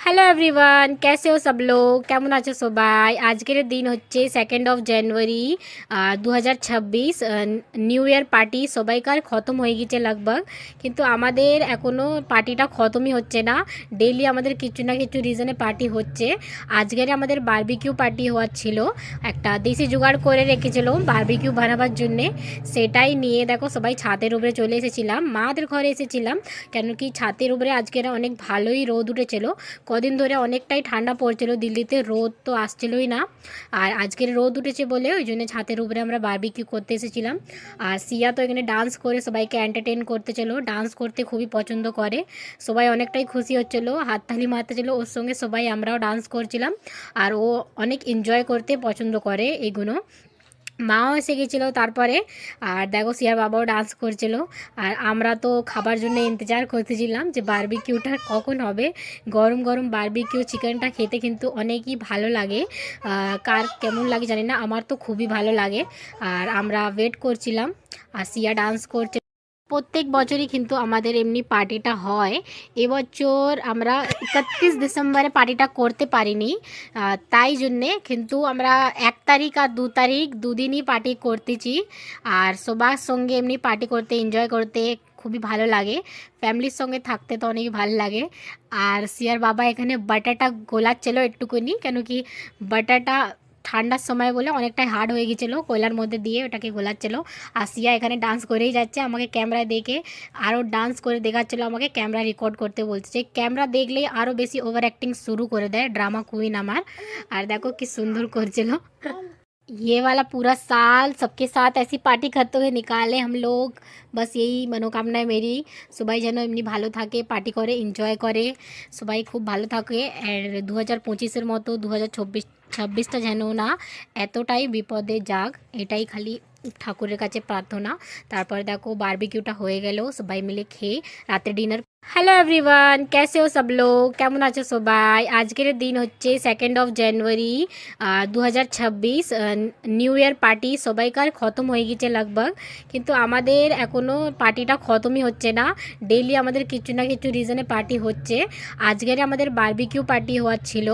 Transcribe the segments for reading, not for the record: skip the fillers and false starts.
Hello everyone, कैसे हो सब लोग? কেমন আছো সবাই? আজকের দিন হচ্ছে 2nd জানুয়ারি 2026। নিউ ইয়ার পার্টি সবাইকার খতম হয়ে গেছে লগভগ, কিন্তু আমাদের এখনও পার্টিটা খতমই হচ্ছে না। ডেইলি আমাদের কিছু না কিছু রিজনে পার্টি হচ্ছে। আজকের আমাদের বারবিকিউ পার্টি হওয়ার ছিল, একটা দেশি জোগাড় করে রেখেছিল বারবিকিউ বানাবার জন্যে। সেটাই নিয়ে দেখো সবাই ছাদের উপরে চলে এসেছিলাম, মাদের ঘরে এসেছিলাম, কেন কি ছাদের উপরে আজকের অনেক ভালোই রোদ উঠেছিল। কদিন ধরে অনেকটাই ঠান্ডা পড়ছিল, দিল্লিতে রোদ তো আসছিলই না, আর আজকের রোদ উঠেছে বলে ওই জন্য ছাদের উপরে আমরা বারবিকিউ করতে এসেছিলাম। আর সিয়া তো এখানে ডান্স করে সবাইকে এন্টারটেন করতে চলো, ডান্স করতে খুবই পছন্দ করে। সবাই অনেকটাই খুশি হচ্ছিল, হাততালি মারতেছিল ওর সঙ্গে, সবাই আমরাও ডান্স করছিলাম। আর ও অনেক এনজয় করতে পছন্দ করে এগুলো। মাও এসে গেছিলো তারপরে। আর দেখো সিয়ার বাবাও ডান্স করছিল। আর আমরা তো খাবার জন্য ইন্তজার করতেছিলাম যে বারবিকিউটা কখন হবে। গরম গরম বারবিকিউ চিকেনটা খেতে কিন্তু অনেকই ভালো লাগে। কার কেমন লাগে জানি না, আমার তো খুবই ভালো লাগে। আর আমরা ওয়েট করছিলাম, আর সিয়া ডান্স করছে। প্রত্যেক বছরই কিন্তু আমাদের এমনি পার্টিটা হয়। এবছর আমরা 31 ডিসেম্বরে পার্টিটা করতে পারিনি, তাই জন্যে কিন্তু আমরা 1 তারিখ আর 2 তারিখ দুদিনই পার্টি করতেছি। আর সবার সঙ্গে এমনি পার্টি করতে এনজয় করতে খুবই ভালো লাগে, ফ্যামিলির সঙ্গে থাকতে তো অনেক ভালো লাগে। আর সিয়ার বাবা এখানে বাটাটা গোলাচ্ছিল একটুকুনি, কেন কি বাটাটা ঠান্ডার সময় বলে অনেকটাই হার্ড হয়ে গেছিলো, কয়লার মধ্যে দিয়ে ওটাকে গোলাচ্ছিলো। আর সিয়া এখানে ডান্স করেই যাচ্ছে, আমাকে ক্যামেরায় দেখে আরও ডান্স করে দেখাচ্ছিলো, আমাকে ক্যামেরা রেকর্ড করতে বলছে। ক্যামেরা দেখলেই আরও বেশি ওভার অ্যাক্টিং শুরু করে দেয় ড্রামা কুইন আমার। আর দেখো কি সুন্দর করছিল। ये वाला पूरा साल सबके साथ ऐसी पार्टी करते हुए निकाले हम लोग, बस यही मनोकामना है मेरी। সবাই যেন এমনি ভালো থাকে, পার্টি করে এনজয় করে, সবাই খুব ভালো থাকে। আর 2025-এর মতো 2026টা যেন না এতটাই বিপদে যাক, এটাই খালি ঠাকুরের কাছে প্রার্থনা। তারপর দেখো বারবিকিউটা হয়ে গেল, সবাই মিলে খেয়ে রাতে ডিনার। হ্যালো এভরিওয়ান, कैसे हो सब लोग? কেমন আছো সবাই? আজকের দিন হচ্ছে 2nd জানুয়ারি 2026। নিউ ইয়ার পার্টি সবাইকার খতম হয়ে গেছে লগভগ, কিন্তু আমাদের এখনও পার্টিটা খতমই হচ্ছে না। ডেইলি আমাদের কিছু না কিছু রিজনে পার্টি হচ্ছে। আজকের আমাদের বারবিকিউ পার্টি হওয়ার ছিল,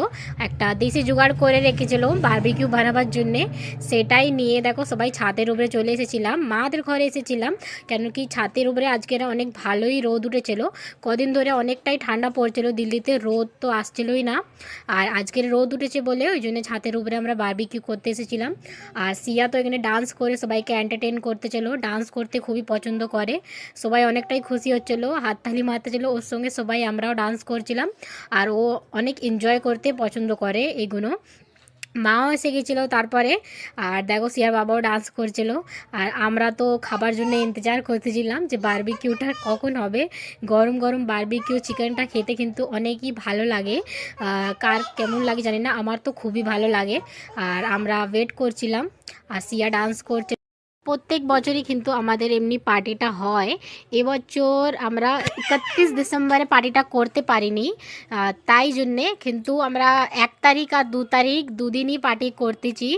একটা দেশি জোগাড় করে রেখেছিল বারবিকিউ বানাবার জন্যে। সেটাই নিয়ে দেখো সবাই ছাদের উপরে চলে এসেছিলাম, মাদের ঘরে এসেছিলাম, কেন কি ছাদের উপরে আজকের অনেক ভালোই রোদ উঠেছিল। কদিন ধরে অনেকটাই ঠান্ডা পড়ছিল, দিল্লিতে রোদ তো আসছিলই না, আর আজকের রোদ উঠেছে বলে ওই জন্য ছাদের উপরে আমরা বারবিকিউ করতে এসেছিলাম। আর সিয়া তো এখানে ডান্স করে সবাইকে এন্টারটেন করতে চলো, ডান্স করতে খুবই পছন্দ করে। সবাই অনেকটাই খুশি হচ্ছিল, হাততালি মারতেছিল ওর সঙ্গে, সবাই আমরাও ডান্স করছিলাম। আর ও অনেক এনজয় করতে পছন্দ করে এগুলো। মাও এসে গেছিলো তারপরে। আর দেখো সিয়ার বাবাও ডান্স করছিল। আর আমরা তো খাবার জন্য ইন্তজার করতেছিলাম যে বারবিকিউটা কখন হবে। গরম গরম বারবিকিউ চিকেনটা খেতে কিন্তু অনেকই ভালো লাগে। কার কেমন লাগে জানি না, আমার তো খুবই ভালো লাগে। আর আমরা ওয়েট করছিলাম, আর সিয়া ডান্স করছে। প্রত্যেক বছরই কিন্তু আমাদের এমনি পার্টিটা হয়। এবছর আমরা 31 ডিসেম্বরে পার্টিটা করতে পারিনি, তাই জন্যে কিন্তু আমরা 1 তারিখ আর 2 তারিখ দুদিনই পার্টি করতেছি।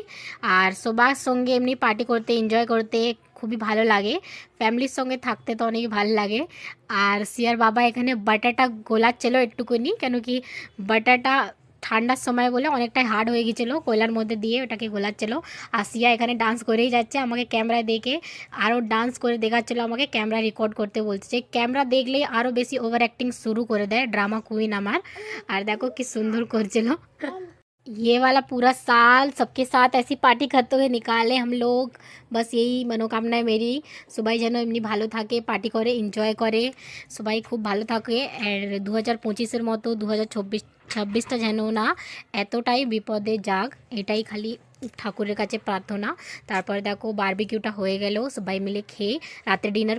আর সবার সঙ্গে এমনি পার্টি করতে এনজয় করতে খুবই ভালো লাগে, ফ্যামিলির সঙ্গে থাকতে তো অনেক ভালো লাগে। আর সিয়ার বাবা এখানে বাটাটা গোলাচ্ছিল একটুকুনি, কেন কি বাটাটা ঠান্ডার সময় বলে অনেকটাই হার্ড হয়ে গেছিলো, কয়লার মধ্যে দিয়ে ওটাকে গোলাচ্ছিলো। আর সিয়া এখানে ডান্স করেই যাচ্ছে, আমাকে ক্যামেরায় দেখে আরও ডান্স করে দেখাচ্ছিলো, আমাকে ক্যামেরা রেকর্ড করতে বলছে। ক্যামেরা দেখলেই আরও বেশি ওভার অ্যাক্টিং শুরু করে দেয় ড্রামা কুইন আমার। আর দেখো কি সুন্দর করছিল। ये वाला पूरा साल सबके साथ ऐसी पार्टी करते हुए निकाले हम लोग, बस यही मनोकामना है मेरी। সবাই যেন এমনি ভালো থাকে, পার্টি করে এনজয় করে, সবাই খুব ভালো থাকে। আর 2025-এর মতো 2026টা যেন না এতটাই বিপদে যাক, এটাই খালি ঠাকুরের কাছে প্রার্থনা। তারপর দেখো বারবিকিউটা হয়ে গেল, সবাই মিলে খেয়ে রাতে ডিনার।